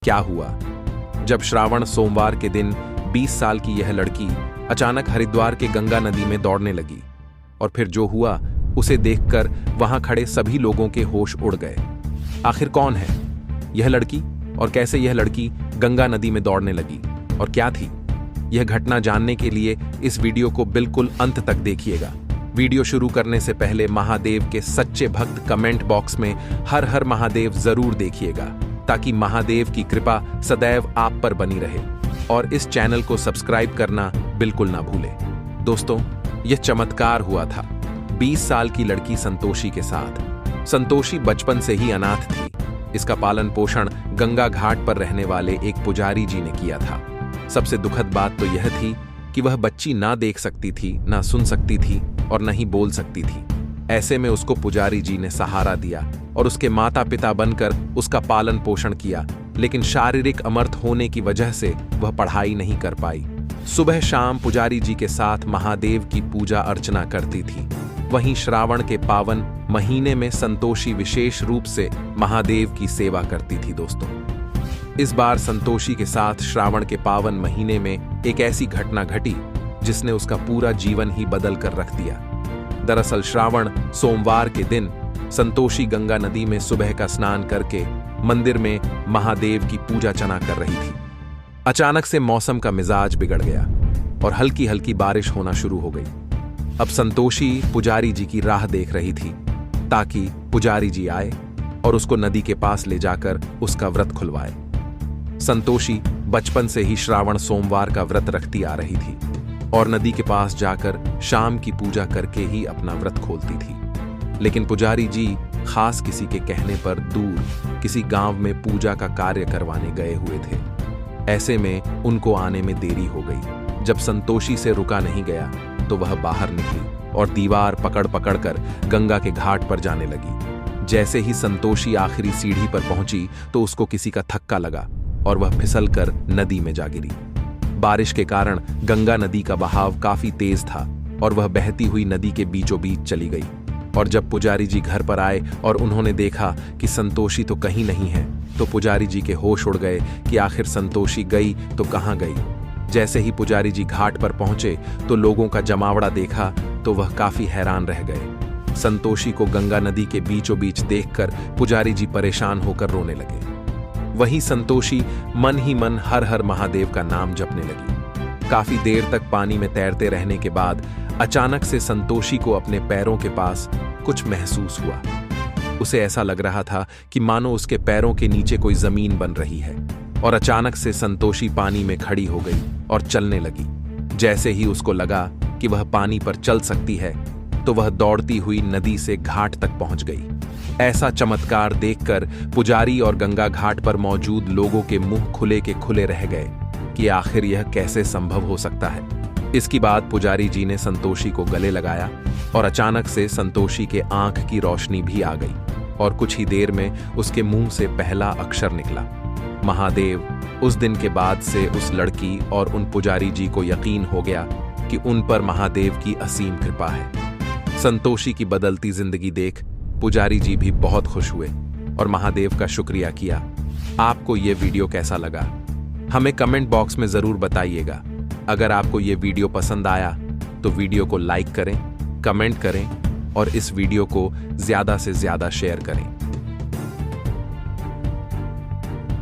क्या हुआ? जब श्रावण सोमवार के दिन 20 साल की यह लड़की अचानक हरिद्वार के गंगा नदी में दौड़ने लगी और फिर जो हुआ उसे देखकर वहां खड़े सभी लोगों के होश उड़ गए। आखिर कौन है यह लड़की और कैसे यह लड़की गंगा नदी में दौड़ने लगी और क्या थी यह घटना? जानने के लिए इस वीडियो को बिल्कुल अंत तक देखिएगा। वीडियो शुरू करने से पहले महादेव के सच्चे भक्त कमेंट बॉक्स में हर हर महादेव जरूर देखिएगा ताकि महादेव की कृपा सदैव आप पर बनी रहे और इस चैनल को सब्सक्राइब करना बिल्कुल ना भूलें। दोस्तों, यह चमत्कार हुआ था 20 साल की लड़की संतोषी के साथ। संतोषी बचपन से ही अनाथ थी। इसका पालन पोषण गंगा घाट पर रहने वाले एक पुजारी जी ने किया था। सबसे दुखद बात तो यह थी कि वह बच्ची ना देख सकती थी, ना सुन सकती थी और न ही बोल सकती थी। ऐसे में उसको पुजारी जी ने सहारा दिया और उसके माता पिता बनकर उसका पालन पोषण किया, लेकिन शारीरिक अमर्थ होने की वजह से वह पढ़ाई नहीं कर पाई। सुबह शाम पुजारी जी के साथ महादेव की पूजा अर्चना करती थी। वहीं श्रावण के पावन महीने में संतोषी विशेष रूप से महादेव की सेवा करती थी। दोस्तों, इस बार संतोषी के साथ श्रावण के पावन महीने में एक ऐसी घटना घटी जिसने उसका पूरा जीवन ही बदल कर रख दिया। दरअसल श्रावण सोमवार के दिन संतोषी गंगा नदी में सुबह का स्नान करके मंदिर में महादेव की पूजा अर्चना कर रही थी। अचानक से मौसम का मिजाज बिगड़ गया और हल्की हल्की बारिश होना शुरू हो गई। अब संतोषी पुजारी जी की राह देख रही थी ताकि पुजारी जी आए और उसको नदी के पास ले जाकर उसका व्रत खुलवाए। संतोषी बचपन से ही श्रावण सोमवार का व्रत रखती आ रही थी और नदी के पास जाकर शाम की पूजा करके ही अपना व्रत खोलती थी। लेकिन पुजारी जी खास किसी के कहने पर दूर किसी गांव में पूजा का कार्य करवाने गए हुए थे। ऐसे में उनको आने में देरी हो गई। जब संतोषी से रुका नहीं गया तो वह बाहर निकली और दीवार पकड़ पकड़ कर गंगा के घाट पर जाने लगी। जैसे ही संतोषी आखिरी सीढ़ी पर पहुंची तो उसको किसी का धक्का लगा और वह फिसल कर नदी में जा गिरी। बारिश के कारण गंगा नदी का बहाव काफी तेज था और वह बहती हुई नदी के बीचों बीच चली गई। और जब पुजारी जी घर पर आए और उन्होंने देखा कि संतोषी तो कहीं नहीं है, तो पुजारी जी के होश उड़ गए कि आखिर संतोषी गई तो कहाँ गई। जैसे ही पुजारी जी घाट पर पहुंचे तो लोगों का जमावड़ा देखा तो वह काफी हैरान रह गए। संतोषी को गंगा नदी के बीचों बीच देखकर पुजारी जी परेशान होकर रोने लगे। वहीं संतोषी मन ही मन हर हर महादेव का नाम जपने लगी। काफी देर तक पानी में तैरते रहने के बाद अचानक से संतोषी को अपने पैरों के पास कुछ महसूस हुआ। उसे ऐसा लग रहा था कि मानो उसके पैरों के नीचे कोई जमीन बन रही है और अचानक से संतोषी पानी में खड़ी हो गई और चलने लगी। जैसे ही उसको लगा कि वह पानी पर चल सकती है तो वह दौड़ती हुई नदी से घाट तक पहुंच गई। ऐसा चमत्कार देखकर पुजारी और गंगा घाट पर मौजूद लोगों के मुंह खुले के खुले रह गए कि आखिर यह कैसे संभव हो सकता है। इसके बाद पुजारी जी ने संतोषी को गले लगाया और अचानक से संतोषी के आंख की रोशनी भी आ गई और कुछ ही देर में उसके मुंह से पहला अक्षर निकला, महादेव। उस दिन के बाद से उस लड़की और उन पुजारी जी को यकीन हो गया कि उन पर महादेव की असीम कृपा है। संतोषी की बदलती जिंदगी देख पुजारी जी भी बहुत खुश हुए और महादेव का शुक्रिया किया। आपको ये वीडियो कैसा लगा हमें कमेंट बॉक्स में जरूर बताइएगा। अगर आपको ये वीडियो पसंद आया तो वीडियो को लाइक करें, कमेंट करें और इस वीडियो को ज्यादा से ज्यादा शेयर करें।